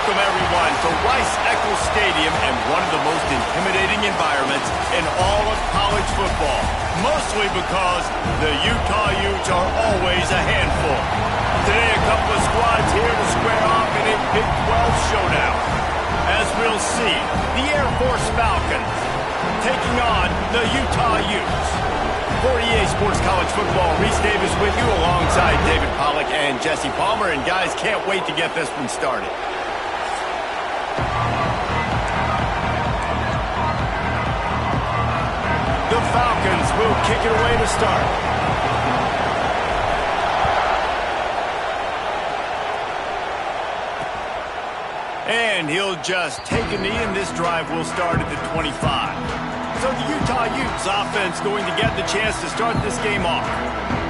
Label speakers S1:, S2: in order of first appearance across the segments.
S1: Welcome, everyone, to Rice-Eccles Stadium and one of the most intimidating environments in all of college football, mostly because the Utah Utes are always a handful. Today, a couple of squads here to square off in a Big 12 showdown. As we'll see, the Air Force Falcons taking on the Utah Utes. For EA Sports College Football, Reese Davis with you alongside David Pollack and Jesse Palmer. And guys, can't wait to get this one started. The Falcons will kick it away to start. And he'll just take a knee, and this drive will start at the 25. So the Utah Utes offense going to get the chance to start this game off.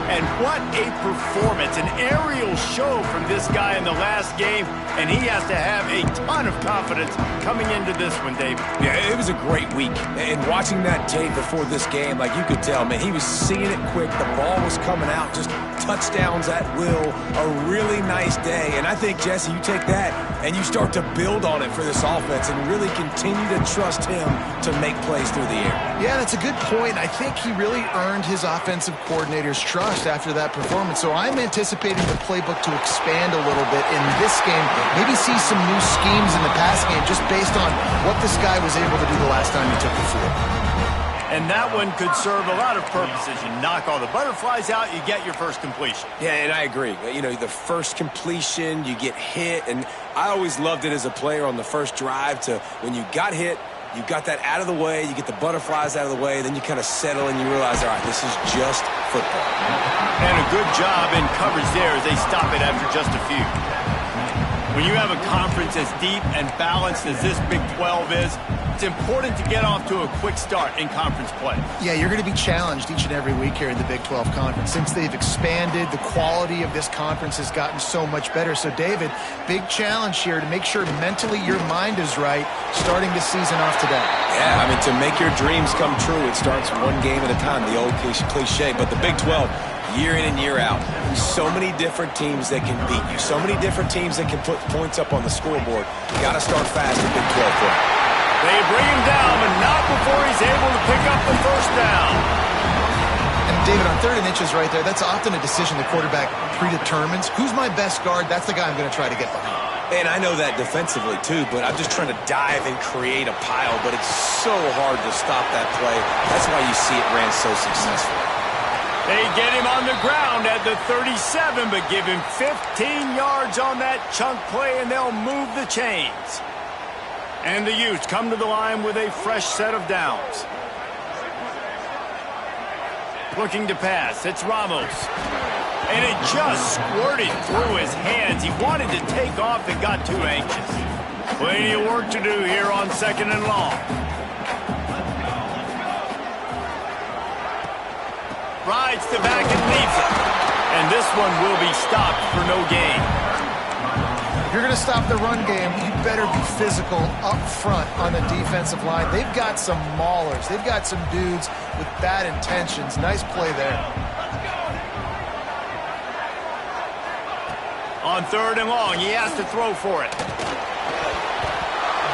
S1: And what a performance, an aerial show from this guy in the last game, and he has to have a ton of confidence coming into this one, Dave.
S2: Yeah, it was a great week. And watching that tape before this game, like you could tell, man, he was seeing it quick. The ball was coming out, just touchdowns at will. A really nice day. And I think, Jesse, you take that and you start to build on it for this offense and really continue to trust him to make plays through the air.
S3: Yeah, that's a good point. I think he really earned his offensive coordinator's trust after that performance. So I'm anticipating the playbook to expand a little bit in this game. Maybe see some new schemes in the pass game just based on what this guy was able to do the last time he took the field.
S1: And that one could serve a lot of purposes. You knock all the butterflies out, you get your first completion.
S2: Yeah, and I agree. You know, the first completion, you get hit, and I always loved it as a player on the first drive to when you got hit, you got that out of the way, you get the butterflies out of the way, then you kind of settle and you realize, all right, this is just football.
S1: And a good job in coverage there as they stop it after just a few. When you have a conference as deep and balanced as this Big 12 is, it's important to get off to a quick start in conference play.
S3: Yeah, you're going to be challenged each and every week here in the Big 12 Conference. Since they've expanded, the quality of this conference has gotten so much better. So, David, big challenge here to make sure mentally your mind is right starting this season off today.
S2: Yeah, I mean, to make your dreams come true, it starts one game at a time, the old cliche. But the Big 12, year in and year out, so many different teams that can beat you, so many different teams that can put points up on the scoreboard. You got to start fast in Big 12 play.
S1: They bring him down, but not before he's able to pick up the first down.
S3: And David, on 3rd and inches right there, that's often a decision the quarterback predetermines. Who's my best guard? That's the guy I'm going to try to get behind.
S2: And I know that defensively, too, but I'm just trying to dive and create a pile, but it's so hard to stop that play. That's why you see it ran so successful.
S1: They get him on the ground at the 37, but give him 15 yards on that chunk play, and they'll move the chains. And the Utes come to the line with a fresh set of downs. Looking to pass, it's Ramos. And it just squirted through his hands. He wanted to take off and got too anxious. Plenty of work to do here on 2nd and long. Rides the back and leaves it. And this one will be stopped for no gain.
S3: If you're going to stop the run game, you better be physical up front on the defensive line. They've got some maulers. They've got some dudes with bad intentions. Nice play there.
S1: On 3rd and long, he has to throw for it.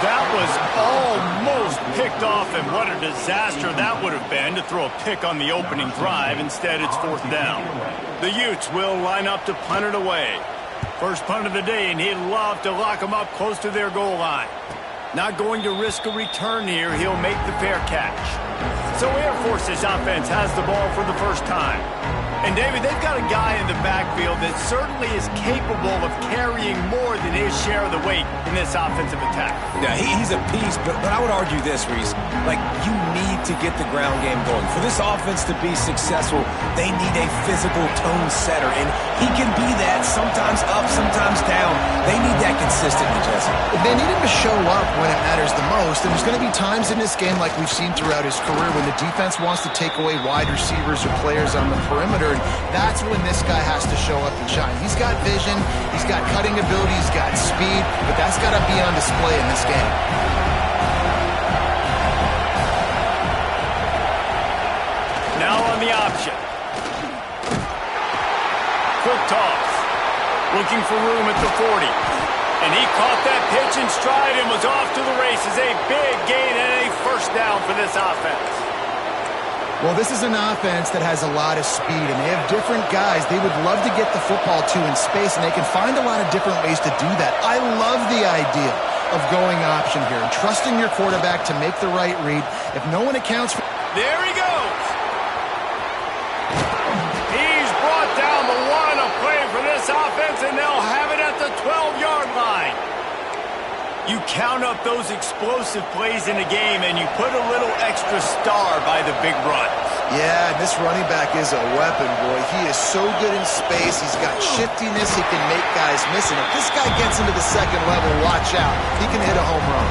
S1: That was almost picked off, and what a disaster that would have been to throw a pick on the opening drive. Instead, it's 4th down. The Utes will line up to punt it away. First punt of the day, and he'd love to lock them up close to their goal line. Not going to risk a return here. He'll make the fair catch. So Air Force's offense has the ball for the first time. And, David, they've got a guy in the backfield that certainly is capable of carrying more than his share of the weight in this offensive attack.
S2: Yeah, he's a piece, but I would argue this, Reese. Like, you need to get the ground game going. For this offense to be successful, they need a physical tone setter, and he can be that, sometimes up, sometimes down. They need that consistently, Jesse.
S3: They need him to show up when it matters the most, and there's going to be times in this game like we've seen throughout his career when the defense wants to take away wide receivers or players on the perimeter. That's when this guy has to show up and shine. He's got vision, he's got cutting ability, he's got speed, but that's got to be on display in this game.
S1: Now on the option. Quick toss. Looking for room at the 40. And he caught that pitch in stride and was off to the races. A big gain and a first down for this offense.
S3: Well, this is an offense that has a lot of speed, and they have different guys they would love to get the football to in space, and they can find a lot of different ways to do that. I love the idea of going option here and trusting your quarterback to make the right read. If no one accounts for...
S1: There he goes. He's brought down the one, a play for this offense, and they'll have it at the 12-yard line. You count up those explosive plays in a game, and you put a little extra star by the big runs.
S3: Yeah, this running back is a weapon, boy. He is so good in space. He's got shiftiness. He can make guys miss. And if this guy gets into the second level, watch out. He can hit a home run.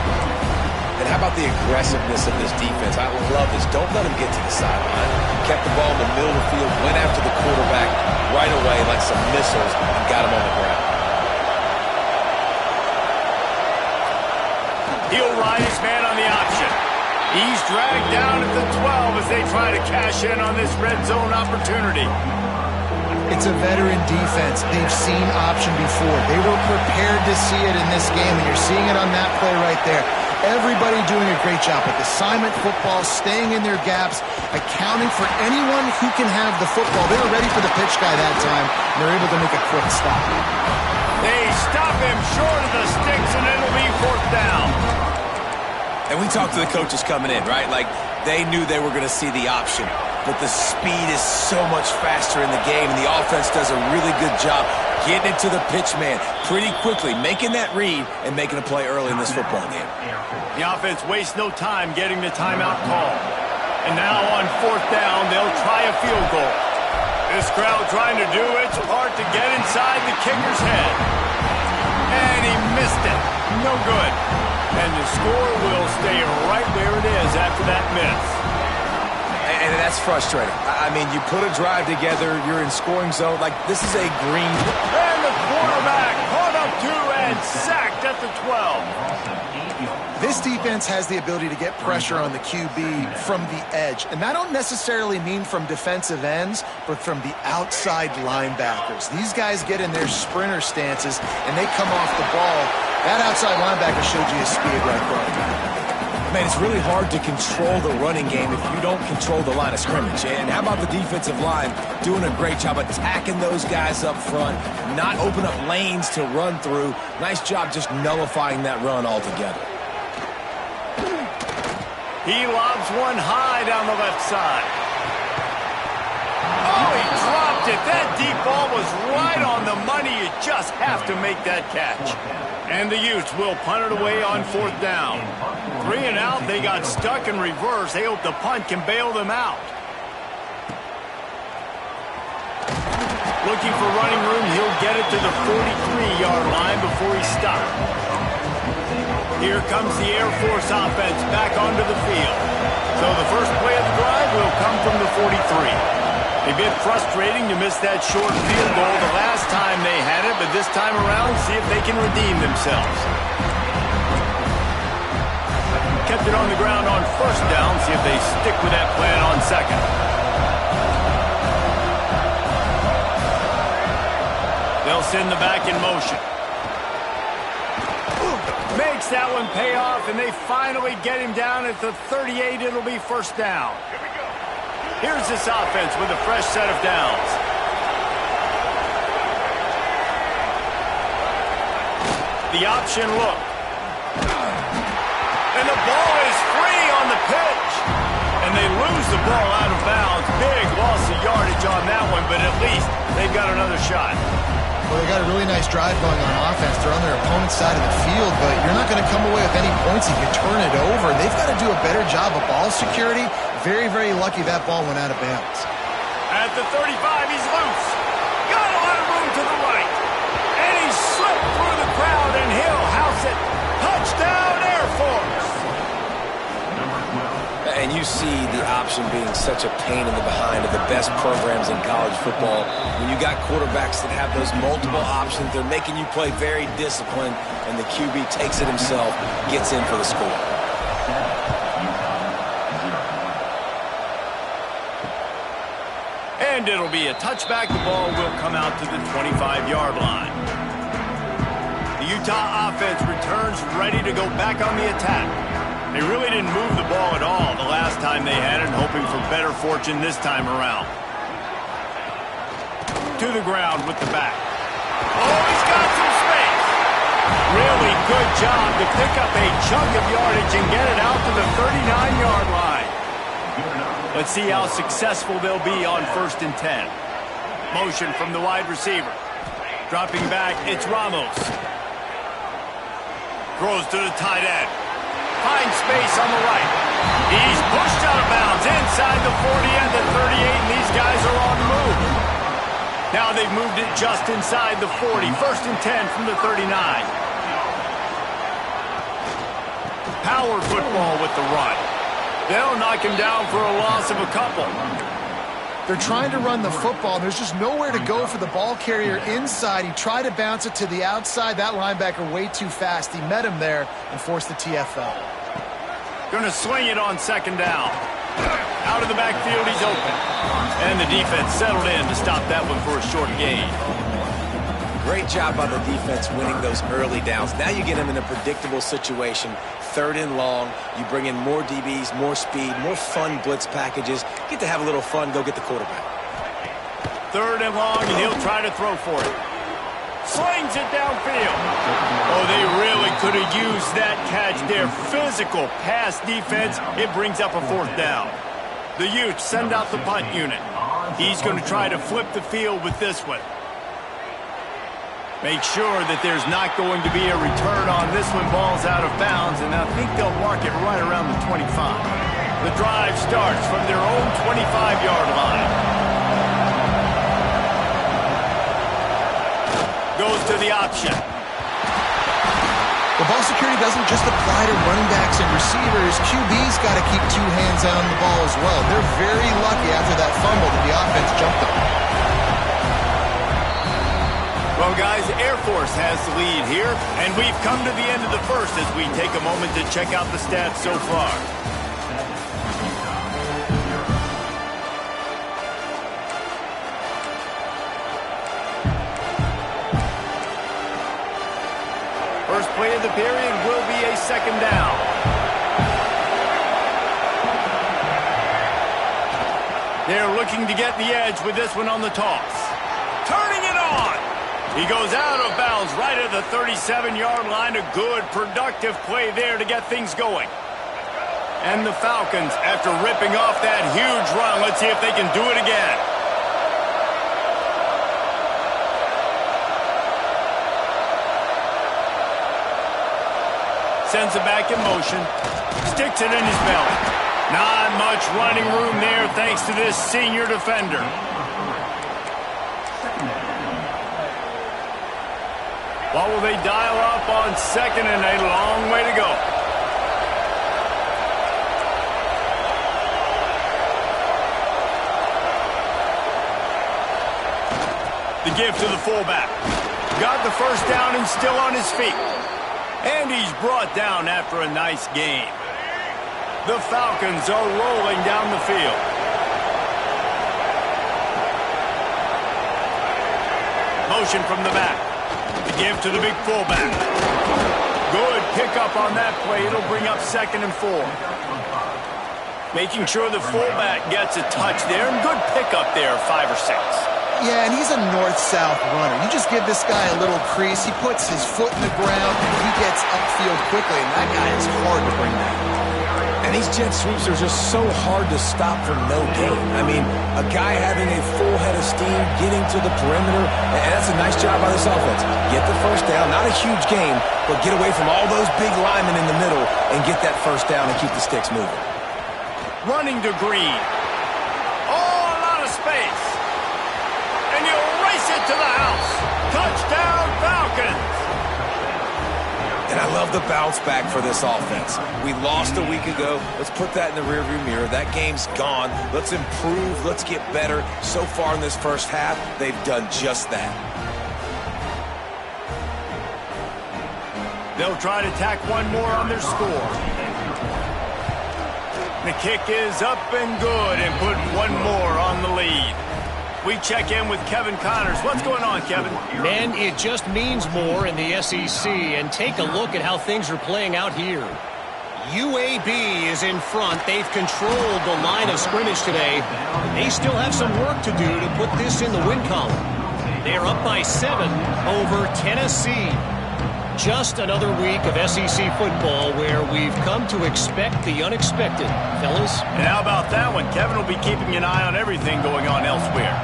S2: And how about the aggressiveness of this defense? I love this. Don't let him get to the sideline. Kept the ball in the middle of the field, went after the quarterback right away like some missiles, and got him on the ground.
S1: He'll ride his man on the option. He's dragged down at the 12 as they try to cash in on this red zone opportunity.
S3: It's a veteran defense. They've seen option before. They were prepared to see it in this game, and you're seeing it on that play right there. Everybody doing a great job with assignment football, staying in their gaps, accounting for anyone who can have the football. They were ready for the pitch guy that time, and they're able to make a quick stop.
S1: They stop him short of the sticks, and it'll be fourth down.
S2: And we talked to the coaches coming in, right? Like, they knew they were going to see the option. But the speed is so much faster in the game, and the offense does a really good job getting it to the pitch man pretty quickly, making that read and making a play early in this football game.
S1: The offense wastes no time getting the timeout call. And now on fourth down, they'll try a field goal. This crowd trying to do its part to get inside the kicker's head. And he missed it. No good. And the score will stay right where it is after that miss.
S2: And that's frustrating. I mean, you put a drive together, you're in scoring zone. Like, this is a green...
S1: And the quarterback caught up to and sacked at the 12.
S3: This defense has the ability to get pressure on the QB from the edge. And that don't necessarily mean from defensive ends, but from the outside linebackers. These guys get in their sprinter stances, and they come off the ball. That outside linebacker showed you his speed right there.
S2: Man, it's really hard to control the running game if you don't control the line of scrimmage. And how about the defensive line doing a great job attacking those guys up front, not open up lanes to run through. Nice job just nullifying that run altogether.
S1: He lobs one high down the left side. Oh, he dropped it. That deep ball was right on the money. You just have to make that catch. And the Utes will punt it away on fourth down. 3 and out, they got stuck in reverse. They hope the punt can bail them out. Looking for running room, he'll get it to the 43-yard line before he stopped. Here comes the Air Force offense back onto the field. So the first play of the drive will come from the 43. A bit frustrating to miss that short field goal the last time they had it, but this time around, see if they can redeem themselves. Kept it on the ground on first down, see if they stick with that plan on second. They'll send the back in motion. Makes that one pay off, and they finally get him down at the 38. It'll be first down. Here's this offense with a fresh set of downs. The option look. And the ball is free on the pitch. And they lose the ball out of bounds. Big loss of yardage on that one, but at least they've got another shot.
S3: Well, they got a really nice drive going on offense. They're on their opponent's side of the field, but you're not going to come away with any points if you turn it over. They've got to do a better job of ball security. Very, very lucky that ball went out of bounds.
S1: At the 35, he's loose. Got a lot of room to the right. And he slipped through the crowd, and he'll house it. Touchdown, Air Force.
S2: And you see the option being such a pain in the behind of the best programs in college football. When you got quarterbacks that have those multiple options, they're making you play very disciplined, and the QB takes it himself, gets in for the score.
S1: And it'll be a touchback. The ball will come out to the 25-yard line. The Utah offense returns ready to go back on the attack. They really didn't move the ball at all the last time they had it, hoping for better fortune this time around. To the ground with the back. Oh, he's got some space. Really good job to pick up a chunk of yardage and get it out to the 39-yard line. Let's see how successful they'll be on 1st and 10. Motion from the wide receiver. Dropping back, it's Ramos. Throws to the tight end. Finds space on the right. He's pushed out of bounds inside the 40 and the 38, and these guys are on the move. Now they've moved it just inside the 40. 1st and 10 from the 39. Power football with the run. They'll knock him down for a loss of a couple.
S3: They're trying to run the football. There's just nowhere to go for the ball carrier inside. He tried to bounce it to the outside. That linebacker way too fast. He met him there and forced the TFL.
S1: Going to swing it on 2nd down. Out of the backfield, he's open. And the defense settled in to stop that one for a short gain.
S2: Great job by the defense winning those early downs. Now you get them in a predictable situation. 3rd and long, you bring in more DBs, more speed, more fun blitz packages. Get to have a little fun, go get the quarterback.
S1: 3rd and long, and he'll try to throw for it. Slings it downfield. Oh, they really could have used that catch there. Physical pass defense. It brings up a 4th down. The Utes send out the punt unit. He's going to try to flip the field with this one. Make sure that there's not going to be a return on this one. Ball's out of bounds, and I think they'll mark it right around the 25. The drive starts from their own 25-yard line. Goes to the option.
S3: The ball security doesn't just apply to running backs and receivers. QB's got to keep 2 hands on the ball as well. They're very lucky after that fumble that the offense jumped them.
S1: Well, guys, Air Force has the lead here, and we've come to the end of the 1st as we take a moment to check out the stats so far. First play of the period will be a 2nd down. They're looking to get the edge with this one on the toss. Turning it on. He goes out of bounds right at the 37-yard line. A good, productive play there to get things going. And the Falcons, after ripping off that huge run, let's see if they can do it again. Sends it back in motion. Sticks it in his belly. Not much running room there thanks to this senior defender. What will they dial up on 2nd and a long way to go? The give to the fullback. Got the 1st down and still on his feet. And he's brought down after a nice game. The Falcons are rolling down the field. Motion from the back. The give to the big fullback. Good pickup on that play. It'll bring up 2nd and 4. Making sure the fullback gets a touch there. And good pickup there, 5 or 6.
S3: Yeah, and he's a north-south runner. You just give this guy a little crease. He puts his foot in the ground, and he gets upfield quickly. And that guy is hard to bring down.
S2: And these jet sweeps are just so hard to stop from no gain. I mean, a guy having a full head of steam, getting to the perimeter, and that's a nice job by this offense. Get the 1st down, not a huge game, but get away from all those big linemen in the middle and get that 1st down and keep the sticks moving.
S1: Running to Green. Oh, a lot of space. And you race it to the house. Touchdown, Falcons.
S2: And I love the bounce back for this offense. We lost a week ago. Let's put that in the rearview mirror. That game's gone. Let's improve. Let's get better. So far in this 1st half, they've done just that.
S1: They'll try to tack one more on their score. The kick is up and good and put one more on the lead. We check in with Kevin Connors. What's going on, Kevin?
S4: Man, it just means more in the SEC, and take a look at how things are playing out here. UAB is in front. They've controlled the line of scrimmage today. They still have some work to do to put this in the win column. They are up by 7 over Tennessee. Just another week of SEC football where we've come to expect the unexpected, fellas.
S1: And how about that one? Kevin will be keeping an eye on everything going on elsewhere.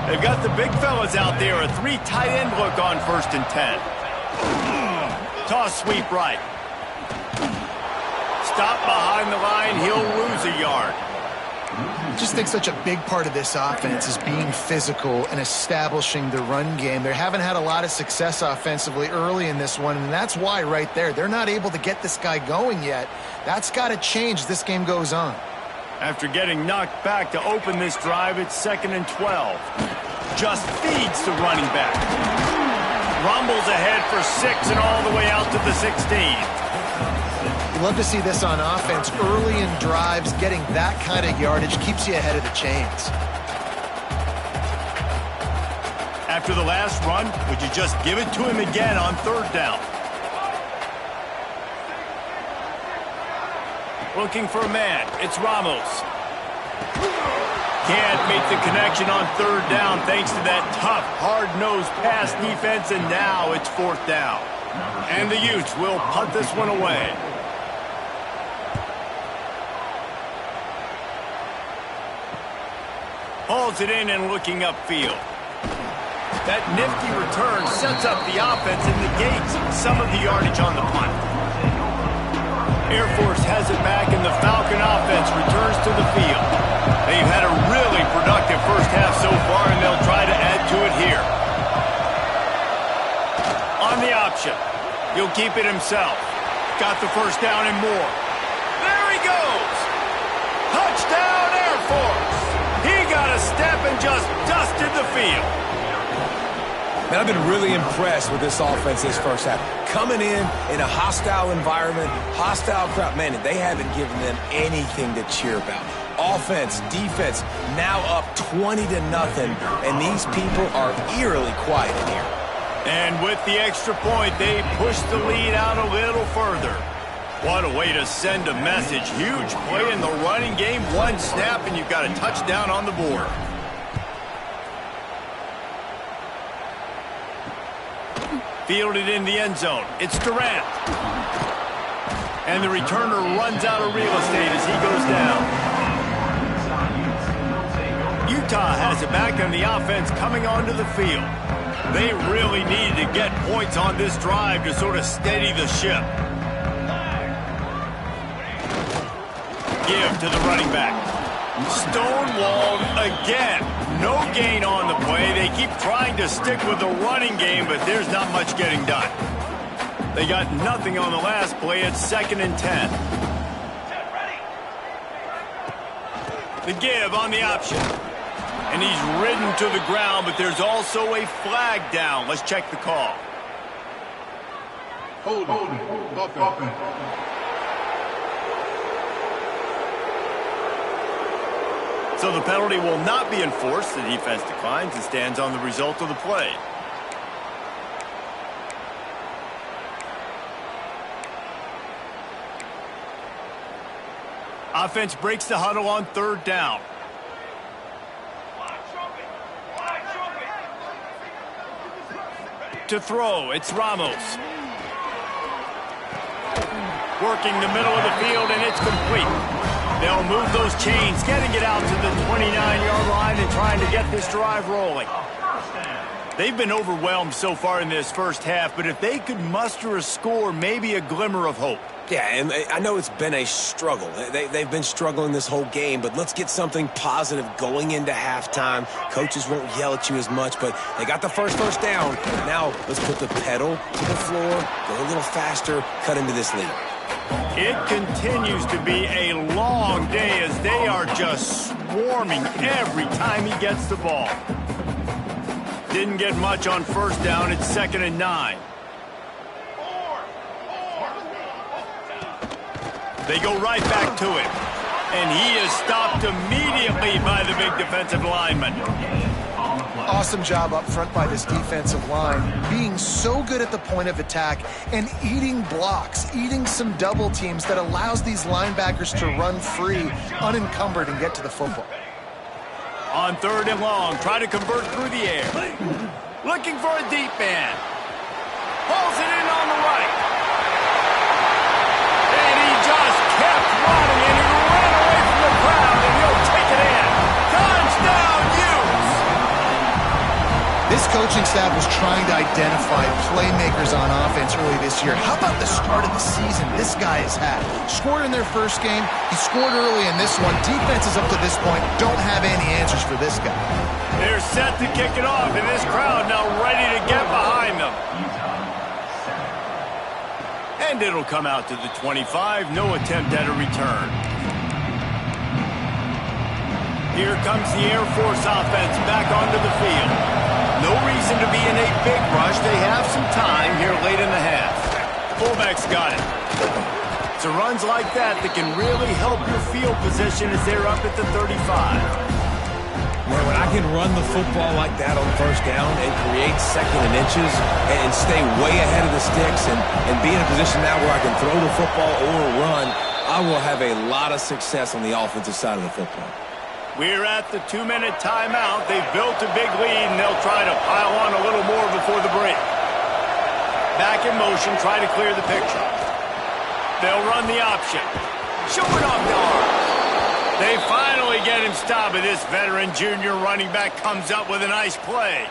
S1: They've got the big fellas out there, a 3 tight end look on 1st and 10. Toss sweep right. Stop behind the line, he'll lose a yard.
S3: I just think such a big part of this offense is being physical and establishing the run game. They haven't had a lot of success offensively early in this one, and that's why right there, they're not able to get this guy going yet. That's got to change as this game goes on.
S1: After getting knocked back to open this drive, it's 2nd and 12. Just feeds the running back. Rumbles ahead for 6 and all the way out to the 16.
S3: You love to see this on offense. Early in drives, getting that kind of yardage keeps you ahead of the chains.
S1: After the last run, would you just give it to him again on 3rd down? Looking for a man. It's Ramos. Can't make the connection on 3rd down thanks to that tough, hard-nosed pass defense, and now it's 4th down. And the Utes will punt this one away. Hauls it in and looking upfield. That nifty return sets up the offense and negates some of the yardage on the punt. Air Force has it back and the Falcon offense returns to the field. They've had a really productive first half so far and they'll try to add to it here. On the option. He'll keep it himself. Got the 1st down and more. There he goes! Touchdown Air Force! He got a step and just dusted the field.
S2: Man, I've been really impressed with this offense this first half. Coming in a hostile environment, hostile crowd. Man, they haven't given them anything to cheer about. Offense, defense, now up 20-0, and these people are eerily quiet in here.
S1: And with the extra point, they push the lead out a little further. What a way to send a message. Huge play in the running game. 1 snap, and you've got a touchdown on the board. Fielded in the end zone. It's Durant. And the returner runs out of real estate as he goes down. Utah has it back on the offense coming onto the field. They really needed to get points on this drive to sort of steady the ship. Give to the running back. Stonewalled again. No gain on the play. They keep trying to stick with the running game, but there's not much getting done. They got nothing on the last play. It's 2nd and 10. The give on the option. And he's ridden to the ground, but there's also a flag down. Let's check the call.
S5: Hold it.
S1: So the penalty will not be enforced. The defense declines and stands on the result of the play. Offense breaks the huddle on 3rd down. To throw, it's Ramos. Working the middle of the field, and it's complete. They'll move those chains, getting it out to the 29-yard line and trying to get this drive rolling. They've been overwhelmed so far in this first half, but if they could muster a score, maybe a glimmer of hope.
S2: Yeah, and I know it's been a struggle. They've been struggling this whole game, but let's get something positive going into halftime. Coaches won't yell at you as much, but they got the first down. Now let's put the pedal to the floor, go a little faster, cut into this lead.
S1: It continues to be a long day as they are just swarming every time he gets the ball. Didn't get much on 1st down. It's 2nd and 9. They go right back to him. And he is stopped immediately by the big defensive lineman.
S3: awesome job up front by this defensive line, being so good at the point of attack and eating blocks, eating some double teams that allows these linebackers to run free, unencumbered, and get to the football.
S1: On 3rd and long, try to convert through the air. Looking for a deep man. Pulls it in on the right. And he just kept running, and he ran away from the crowd, and he'll take it in. Touchdown, Utes!
S3: This coaching staff was trying to identify playmakers on offense early this year. How about the start of the season this guy has had? Scored in their first game. He scored early in this one. Defenses up to this point don't have any answers for this guy.
S1: They're set to kick it off, and this crowd now ready to get behind them. And it'll come out to the 25. No attempt at a return. Here comes the Air Force offense back onto the field. No reason to be in a big rush. They have some time here late in the half. Fullback's got it. It's runs like that can really help your field position as they're up at the 35.
S2: Man, when I can run the football like that on 1st down and create 2nd and inches and stay way ahead of the sticks and be in a position now where I can throw the football or run, I will have a lot of success on the offensive side of the football.
S1: We're at the 2-minute timeout. They've built a big lead, and they'll try to pile on a little more before the break. Back in motion, try to clear the picture. They'll run the option. Showing off the arm. They finally get him stopped, and this veteran junior running back comes up with a nice play.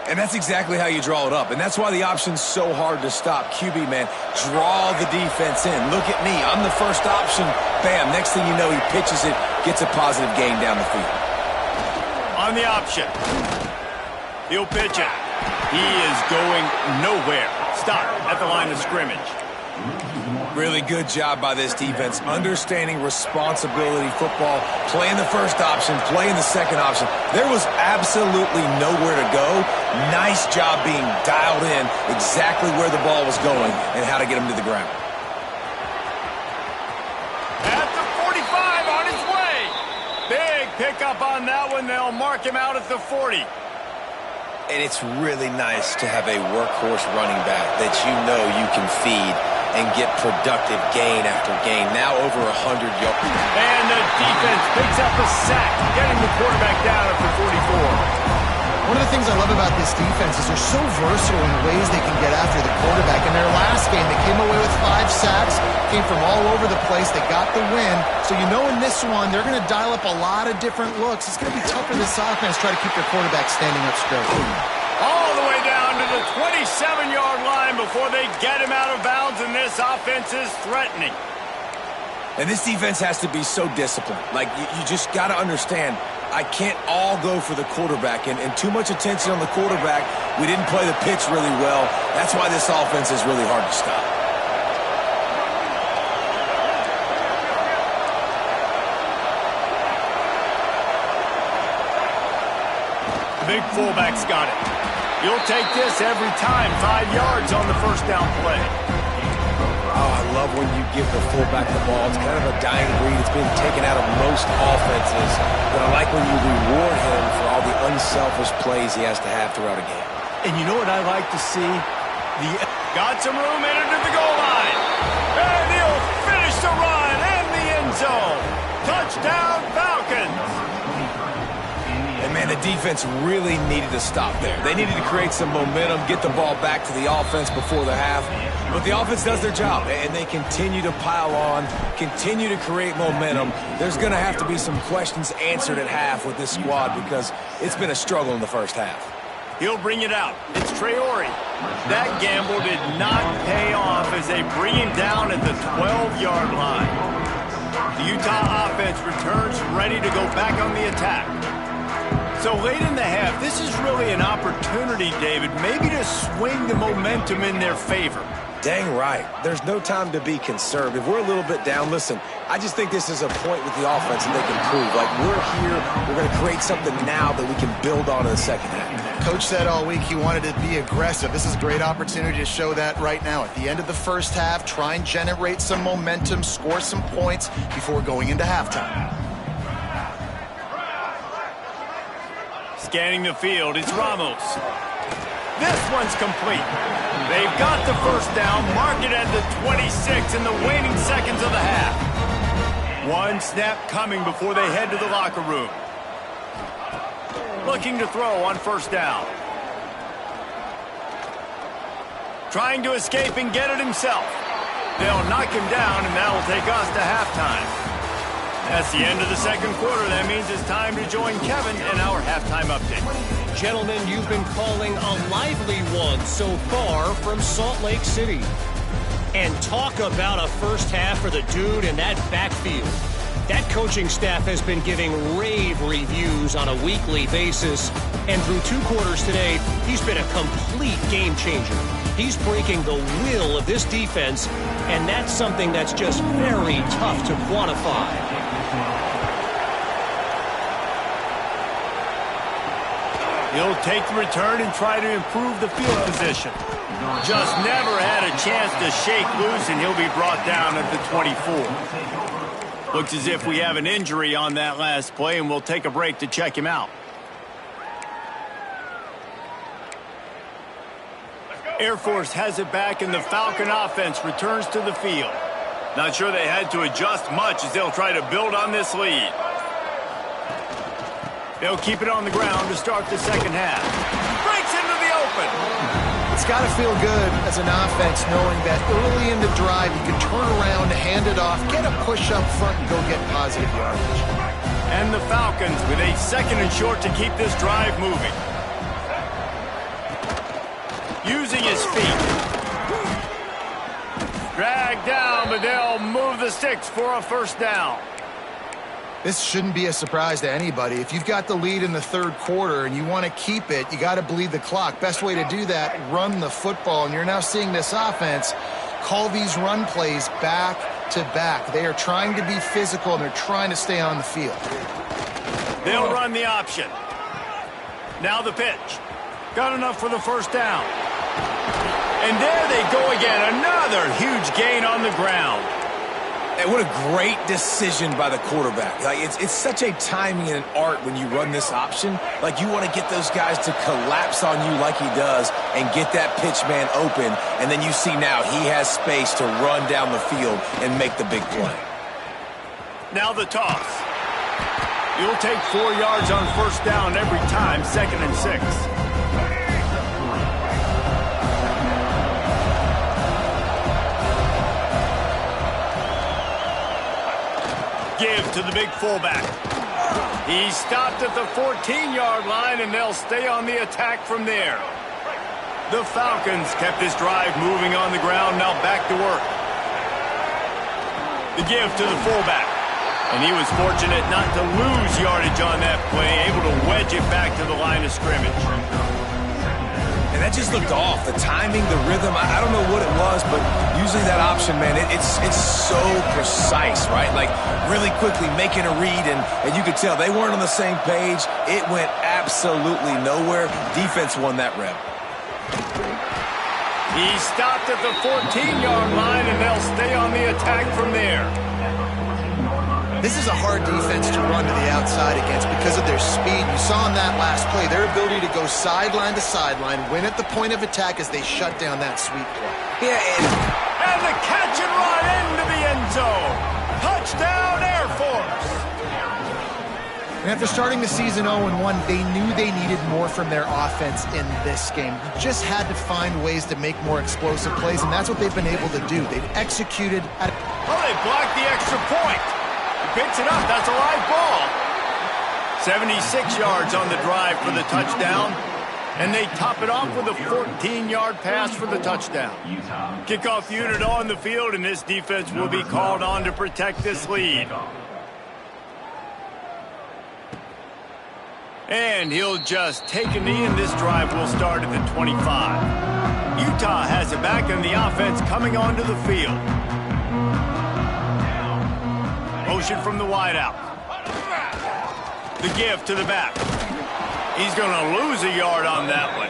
S2: And that's exactly how you draw it up. And that's why the option's so hard to stop. QB, man, draw the defense in. Look at me. I'm the first option. Bam. Next thing you know, he pitches it, gets a positive gain down the field.
S1: On the option. He'll pitch it. He is going nowhere. Stop at the line of scrimmage.
S2: Really good job by this defense, understanding responsibility football, playing the first option, playing the second option. There was absolutely nowhere to go. Nice job being dialed in exactly where the ball was going and how to get him to the ground.
S1: At the 45 on his way. Big pickup on that one. They'll mark him out at the 40.
S2: And it's really nice to have a workhorse running back that you know you can feed and get productive gain after gain. Now over 100 yards.
S1: And the defense picks up a sack, getting the quarterback down at the 44.
S3: One of the things I love about this defense is they're so versatile in the ways they can get after the quarterback. In their last game, they came away with 5 sacks, came from all over the place. They got the win. So you know in this one, they're going to dial up a lot of different looks. It's going to be tough for this offense to try to keep their quarterback standing up straight.
S1: All the way down to the 27-yard line before they get him out of bounds, and this offense is threatening.
S2: And this defense has to be so disciplined. Like, you just got to understand, I can't all go for the quarterback, and too much attention on the quarterback. We didn't play the pitch really well. That's why this offense is really hard to stop.
S1: The big fullback's got it. You'll take this every time. 5 yards on the first down play.
S2: Oh, I love when you give the fullback the ball. It's kind of a dying breed. It's been taken out of most offenses. But I like when you reward him for all the unselfish plays he has to have throughout a game.
S1: And you know what I like to see? Got some room in into the goal line. And he'll finish the run in the end zone. Touchdown, Falcons.
S2: And, man, the defense really needed to stop there. They needed to create some momentum, get the ball back to the offense before the half. But the offense does their job, and they continue to pile on, continue to create momentum. There's going to have to be some questions answered at half with this squad because it's been a struggle in the first half.
S1: He'll bring it out. It's Traore. That gamble did not pay off as they bring him down at the 12-yard line. The Utah offense returns ready to go back on the attack. So late in the half, this is really an opportunity, David, maybe to swing the momentum in their favor.
S2: Dang right. There's no time to be conservative. We're a little bit down. Listen, I just think this is a point with the offense that they can prove. Like, we're here, we're going to create something now that we can build on in the second half.
S3: Coach said all week he wanted to be aggressive. This is a great opportunity to show that right now. At the end of the first half, try and generate some momentum, score some points before going into halftime.
S1: Scanning the field, it's Ramos. This one's complete. They've got the first down, mark it at the 26 in the waning seconds of the half. One snap coming before they head to the locker room. Looking to throw on first down. Trying to escape and get it himself. They'll knock him down, and that will take us to halftime. That's the end of the second quarter. That means it's time to join Kevin in our halftime update.
S4: Gentlemen, you've been calling a lively one so far from Salt Lake City. And talk about a first half for the dude in that backfield. That coaching staff has been giving rave reviews on a weekly basis. And through 2 quarters today, he's been a complete game changer. He's breaking the will of this defense, and that's something that's just very tough to quantify.
S1: He'll take the return and try to improve the field position. Just never had a chance to shake loose, and he'll be brought down at the 24. Looks as if we have an injury on that last play, and we'll take a break to check him out. Air Force has it back, and the Falcon offense returns to the field. Not sure they had to adjust much as they'll try to build on this lead. They'll keep it on the ground to start the second half. Breaks into the open.
S3: It's got to feel good as an offense knowing that early in the drive you can turn around, hand it off, get a push up front, and go get positive yardage.
S1: And the Falcons with a second and short to keep this drive moving. Using his feet. Dragged down, but they'll move the sticks for a first down.
S3: This shouldn't be a surprise to anybody. If you've got the lead in the third quarter and you want to keep it, you got to bleed the clock. Best way to do that, run the football. And you're now seeing this offense call these run plays back to back. They are trying to be physical, and they're trying to stay on the field.
S1: They'll run the option. Now the pitch. Got enough for the first down. And there they go again. Another huge gain on the ground.
S2: And what a great decision by the quarterback. Like it's such a timing and an art when you run this option. Like you want to get those guys to collapse on you like he does and get that pitch man open. And then you see now he has space to run down the field and make the big play.
S1: Now the toss. You'll take 4 yards on first down every time, 2nd and 6. Give to the big fullback. He stopped at the 14-yard line, and they'll stay on the attack from there. The Falcons kept this drive moving on the ground, now back to work. The give to the fullback. And he was fortunate not to lose yardage on that play, able to wedge it back to the line of scrimmage.
S2: And that just looked off. The timing, the rhythm, I don't know what it was, but usually that option, man, it's so precise, right? Like really quickly making a read, and you could tell they weren't on the same page. It went absolutely nowhere. Defense won that rep.
S1: He stopped at the 14-yard line, and they'll stay on the attack from there.
S3: This is a hard defense to run to the outside against because of their speed. You saw in that last play their ability to go sideline to sideline, win at the point of attack as they shut down that sweep play.
S1: Yeah, and the catch and run into the end zone. Touchdown, Air Force.
S3: And after starting the season 0-1, they knew they needed more from their offense in this game. You just had to find ways to make more explosive plays, and that's what they've been able to do. They've executed at...
S1: Oh, they blocked the extra point. Picks it up. That's a live ball. 76 yards on the drive for the touchdown. And they top it off with a 14-yard pass for the touchdown. Kickoff unit on the field, and this defense will be called on to protect this lead. And he'll just take a knee, and this drive will start at the 25. Utah has it back, and the offense coming onto the field. Motion from the wideout. The give to the back. He's going to lose a yard on that one.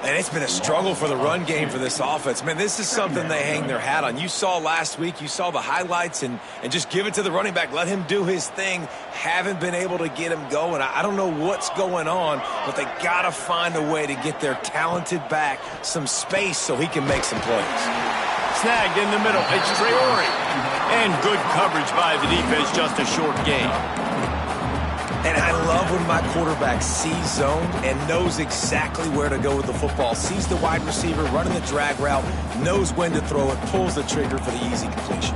S2: And Man, it's been a struggle for the run game for this offense. Man, this is something they hang their hat on. You saw last week, you saw the highlights, and just give it to the running back. Let him do his thing. Haven't been able to get him going. I don't know what's going on, but they got to find a way to get their talented back some space so he can make some plays.
S1: Snagged in the middle. It's Traore. And good coverage by the defense, just a short gain.
S2: And I love when my quarterback sees zone and knows exactly where to go with the football. Sees the wide receiver running the drag route, knows when to throw it, pulls the trigger for the easy completion.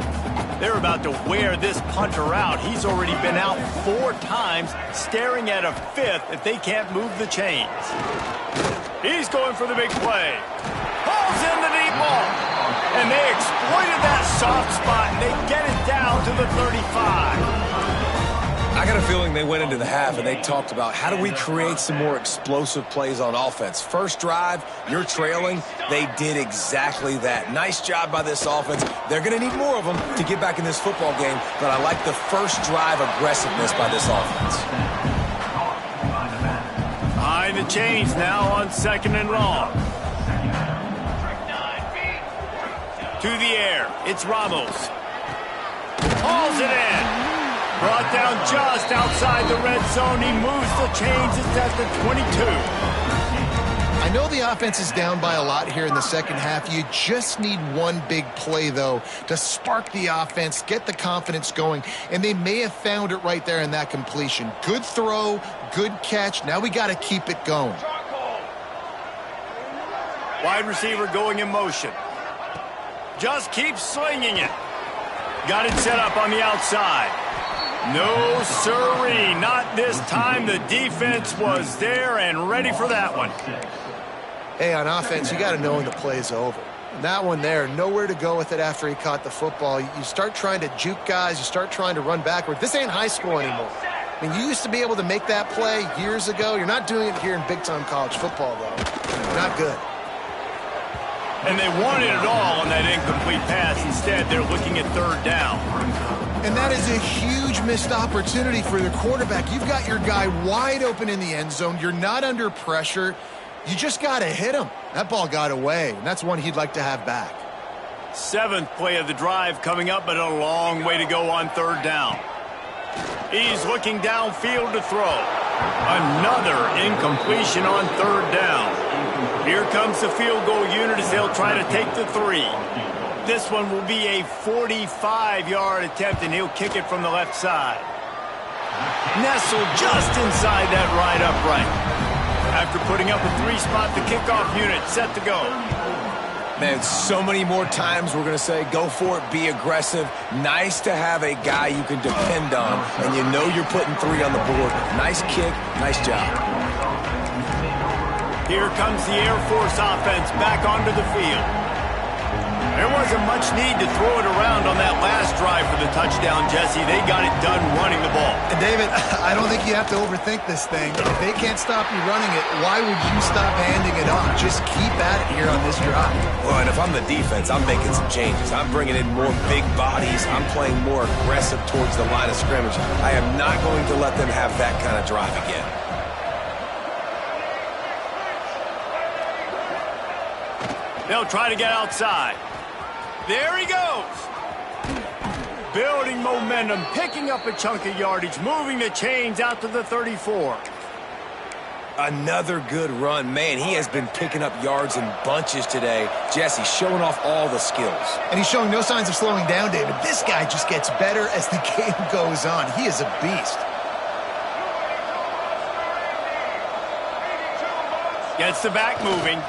S1: They're about to wear this punter out. He's already been out 4 times, staring at a 5th if they can't move the chains. He's going for the big play. Pulls in the deep ball. And they exploited that soft spot, and they get it down to the 35.
S2: I got a feeling they went into the half and they talked about how do we create some more explosive plays on offense. First drive, you're trailing. They did exactly that. Nice job by this offense. They're going to need more of them to get back in this football game, but I like the first drive aggressiveness by this offense.
S1: Behind the chains now on 2nd and long. To the air, it's Ramos. Hauls it in. Brought down just outside the red zone. He moves the chains. It's at the 22.
S3: I know the offense is down by a lot here in the second half. You just need one big play, though, to spark the offense, get the confidence going, and they may have found it right there in that completion. Good throw, good catch. Now we got to keep it going.
S1: Wide receiver going in motion. Just keep slinging it. Got it set up on the outside. No, sirree, not this time. The defense was there and ready for that one.
S3: Hey, on offense, you got to know when the play's over. And that one there, nowhere to go with it after he caught the football. You start trying to juke guys. You start trying to run backward. This ain't high school anymore. I mean, you used to be able to make that play years ago. You're not doing it here in big-time college football, though. Not good.
S1: And they wanted it all on that incomplete pass. Instead, they're looking at 3rd down.
S3: And that is a huge missed opportunity for the quarterback. You've got your guy wide open in the end zone. You're not under pressure. You just got to hit him. That ball got away, and that's one he'd like to have back.
S1: 7th play of the drive coming up, but a long way to go on 3rd down. He's looking downfield to throw. Another incompletion on 3rd down. Here comes the field goal unit as they'll try to take the 3. This one will be a 45-yard attempt, and he'll kick it from the left side. Nestled just inside that right upright. After putting up a 3-spot, the kickoff unit set to go.
S2: Man, so many more times we're going to say, go for it, be aggressive. Nice to have a guy you can depend on, and you know you're putting 3 on the board. Nice kick, nice job.
S1: Here comes the Air Force offense back onto the field. There wasn't much need to throw it around on that last drive for the touchdown, Jesse. They got it done running the ball.
S3: And David, I don't think you have to overthink this thing. If they can't stop you running it, why would you stop handing it off? Just keep at it here on this drive.
S2: Well, and if I'm the defense, I'm making some changes. I'm bringing in more big bodies. I'm playing more aggressive towards the line of scrimmage. I am not going to let them have that kind of drive again.
S1: They'll try to get outside. There he goes. Building momentum, picking up a chunk of yardage, moving the chains out to the 34.
S2: Another good run. Man, he has been picking up yards in bunches today. Jesse showing off all the skills.
S3: And he's showing no signs of slowing down, David. This guy just gets better as the game goes on. He is a beast.
S1: Gets the back moving.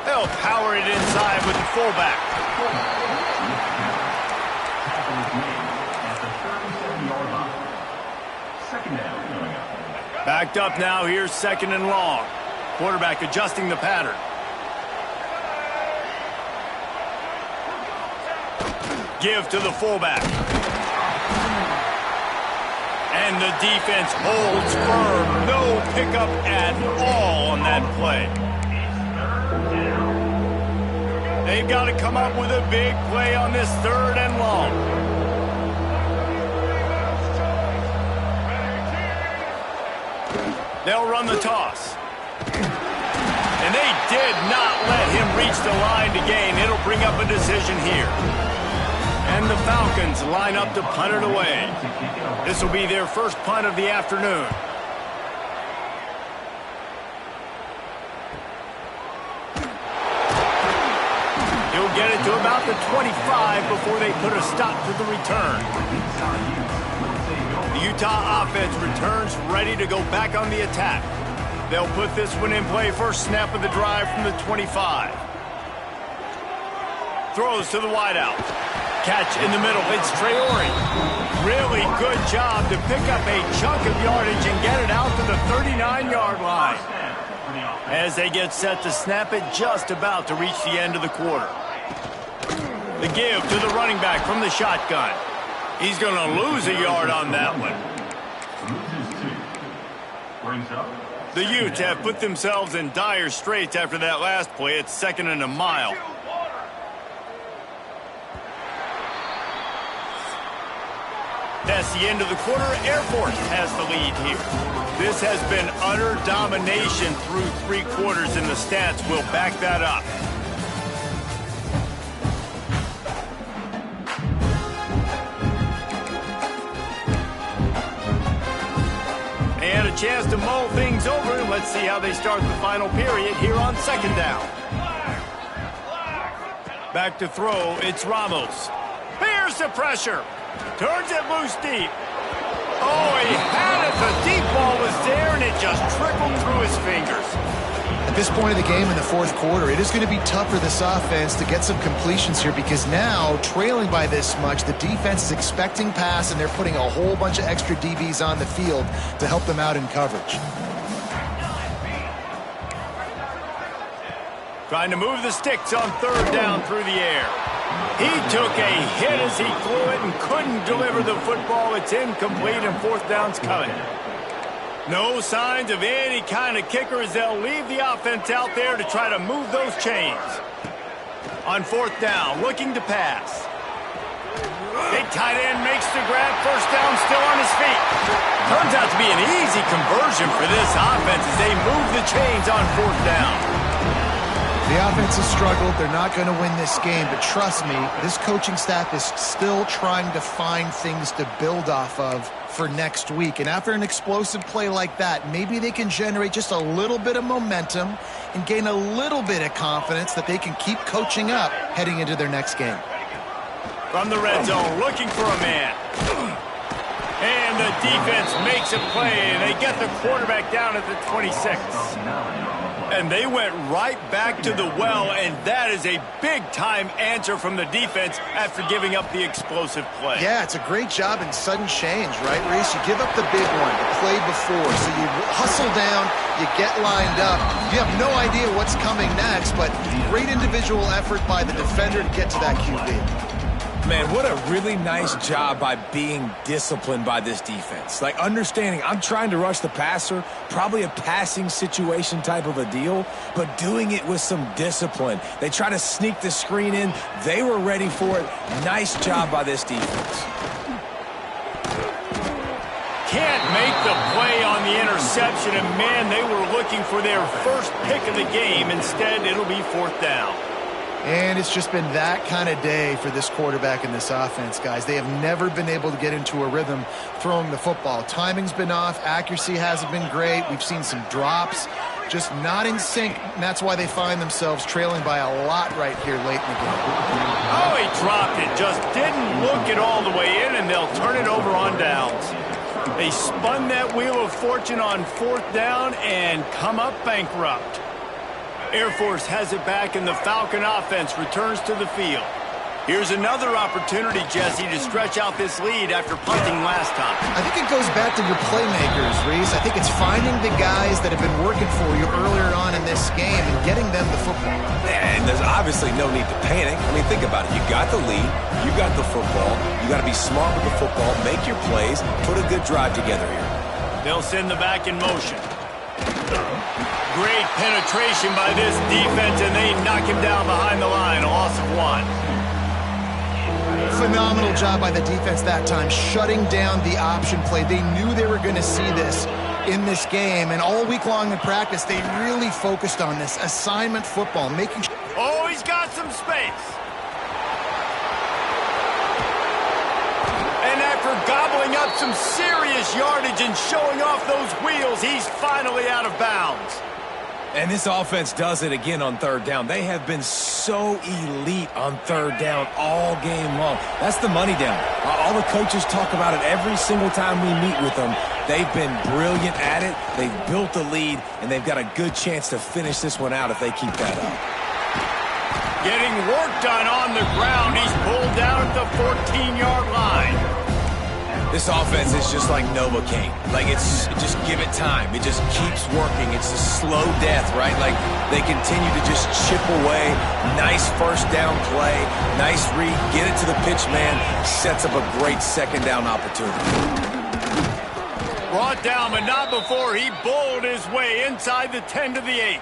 S1: They'll power it inside with the fullback. Backed up now, here's 2nd and long. Quarterback adjusting the pattern. Give to the fullback. And the defense holds firm. No pickup at all on that play. They've got to come up with a big play on this 3rd and long. They'll run the toss. And they did not let him reach the line to gain. It'll bring up a decision here. And the Falcons line up to punt it away. This will be their first punt of the afternoon. He'll get it to about the 25 before they put a stop to the return. The Utah offense returns ready to go back on the attack. They'll put this one in play first snap of the drive from the 25. Throws to the wideout. Catch in the middle. It's Traore. Really good job to pick up a chunk of yardage and get it out to the 39-yard line. As they get set to snap it, just about to reach the end of the quarter. The give to the running back from the shotgun. He's going to lose a yard on that one. The Utes have put themselves in dire straits after that last play. It's 2nd and a mile. That's the end of the quarter. Air Force has the lead here. This has been utter domination through 3 quarters, and the stats will back that up. And a chance to mull things over. Let's see how they start the final period here on 2nd down. Back to throw, it's Ramos. Here's the pressure. Turns it loose deep. Oh, he had it. The deep ball was there, and it just trickled through his fingers.
S3: At this point of the game in the 4th quarter, it is going to be tough for this offense to get some completions here because now, trailing by this much, the defense is expecting pass, and they're putting a whole bunch of extra DBs on the field to help them out in coverage.
S1: Trying to move the sticks on 3rd down through the air. He took a hit as he threw it and couldn't deliver the football. It's incomplete, and 4th down's coming. No signs of any kind of kicker as they'll leave the offense out there to try to move those chains. On 4th down, looking to pass. Big tight end makes the grab. 1st down, still on his feet. Turns out to be an easy conversion for this offense as they move the chains on 4th down.
S3: The offense has struggled. They're not going to win this game, but trust me, this coaching staff is still trying to find things to build off of for next week. And after an explosive play like that, maybe they can generate just a little bit of momentum and gain a little bit of confidence that they can keep coaching up heading into their next game.
S1: From the red zone, looking for a man. And the defense makes a play. They get the quarterback down at the 26. And they went right back to the well, and that is a big-time answer from the defense after giving up the explosive play.
S3: Yeah, it's a great job in sudden change, right, Reese? You give up the big one, the play before, so you hustle down, you get lined up. You have no idea what's coming next, but great individual effort by the defender to get to that QB.
S2: Man, what a really nice job by being disciplined by this defense. Like, understanding I'm trying to rush the passer, probably a passing situation type of a deal, but doing it with some discipline. They try to sneak the screen in. They were ready for it. Nice job by this defense.
S1: Can't make the play on the interception, and man, they were looking for their first pick of the game. Instead, it'll be 4th down.
S3: And it's just been that kind of day for this quarterback and this offense, guys. They have never been able to get into a rhythm throwing the football. Timing's been off. Accuracy hasn't been great. We've seen some drops, just not in sync. And that's why they find themselves trailing by a lot right here late in the game.
S1: Oh, he dropped it. Just didn't look it all the way in, and they'll turn it over on downs. They spun that wheel of fortune on 4th down and come up bankrupt. Air Force has it back, and the Falcon offense returns to the field. Here's another opportunity, Jesse, to stretch out this lead after punting last time.
S3: I think it goes back to your playmakers, Reese. I think it's finding the guys that have been working for you earlier on in this game and getting them the football.
S2: And there's obviously no need to panic. I mean, think about it. You got the lead. You got the football. You got to be smart with the football. Make your plays. Put a good drive together here.
S1: They'll send the back in motion. Great penetration by this defense, and they knock him down behind the line. A loss of 1.
S3: Phenomenal job by the defense that time, shutting down the option play. They knew they were going to see this in this game, and all week long in practice, they really focused on this assignment football, making sure.
S1: Oh, he's got some space. And after gobbling up some serious yardage and showing off those wheels, he's finally out of bounds.
S2: And this offense does it again on third down. They have been so elite on third down all game long. That's the money down. All the coaches talk about it every single time we meet with them. They've been brilliant at it. They've built the lead, and they've got a good chance to finish this one out if they keep that up.
S1: Getting work done on the ground. He's pulled down at the 14-yard line.
S2: This offense is just like Novocaine. Like, just give it time. It just keeps working. It's a slow death, right? Like, they continue to just chip away. Nice first down play. Nice read. Get it to the pitch man. Sets up a great second down opportunity.
S1: Brought down, but not before he bowled his way inside the 10 to the 8.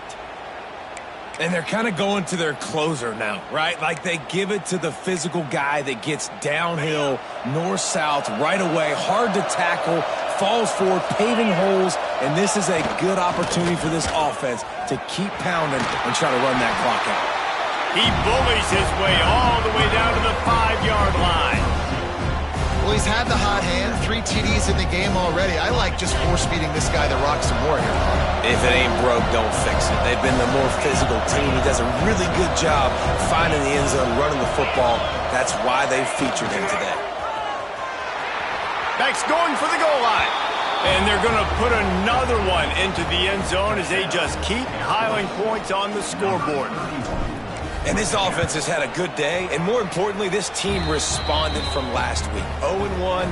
S2: And they're kind of going to their closer now, right? Like, they give it to the physical guy that gets downhill, north-south, right away, hard to tackle, falls forward, paving holes, and this is a good opportunity for this offense to keep pounding and try to run that clock out.
S1: He bullies his way all the way down to the 5-yard line.
S3: Well, he's had the hot hand, 3 TDs in the game already. I like just force-feeding this guy the rock some more here.
S2: If it ain't broke, don't fix it. They've been the more physical team. He does a really good job finding the end zone, running the football. That's why they featured him today.
S1: Beck's going for the goal line. And they're going to put another one into the end zone as they just keep piling points on the scoreboard.
S2: And this offense has had a good day, and more importantly, this team responded from last week. 0-1.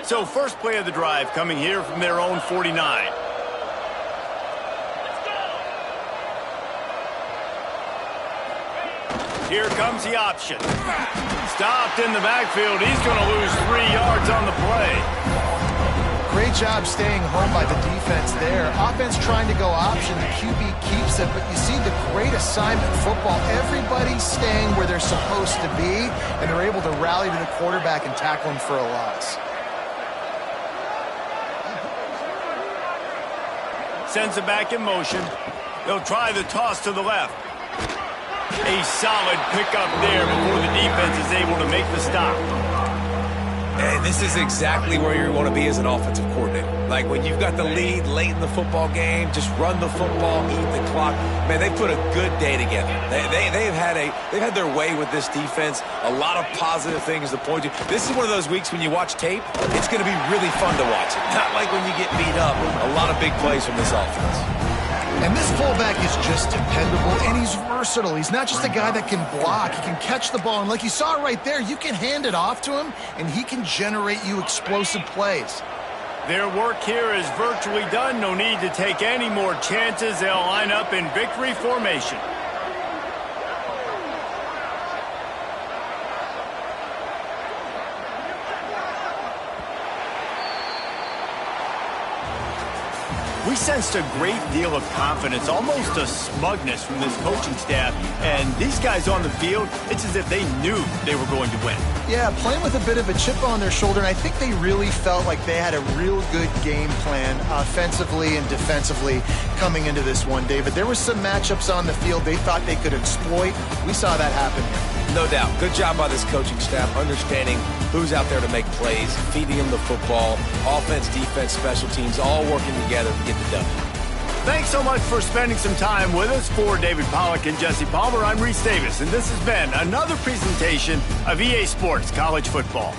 S1: So first play of the drive coming here from their own 49. Here comes the option. Stopped in the backfield. He's going to lose 3 yards on the play.
S3: Great job staying home by the defense there. Offense trying to go option. The QB keeps it, but you see the great assignment football. Everybody's staying where they're supposed to be, and they're able to rally to the quarterback and tackle him for a loss.
S1: Sends it back in motion. They'll try the toss to the left. A solid pickup there before the defense is able to make the stop.
S2: And this is exactly where you want to be as an offensive coordinator. Like, when you've got the lead late in the football game, just run the football, eat the clock. Man, they put a good day together. They've had their way with this defense. A lot of positive things to point to. This is one of those weeks when you watch tape, it's going to be really fun to watch it. Not like when you get beat up. A lot of big plays from this offense.
S3: And this fullback is just dependable, and he's versatile. He's not just a guy that can block. He can catch the ball, and like you saw right there, you can hand it off to him, and he can generate you explosive plays.
S1: Their work here is virtually done. No need to take any more chances. They'll line up in victory formation. We sensed a great deal of confidence, almost a smugness from this coaching staff. And these guys on the field, it's as if they knew they were going to win.
S3: Yeah, playing with a bit of a chip on their shoulder, and I think they really felt like they had a real good game plan offensively and defensively coming into this one, David. There were some matchups on the field they thought they could exploit. We saw that happen here.
S2: No doubt. Good job by this coaching staff, understanding who's out there to make plays, feeding them the football, offense, defense, special teams, all working together to get the W.
S1: Thanks so much for spending some time with us. For David Pollack and Jesse Palmer, I'm Reese Davis, and this has been another presentation of EA Sports College Football.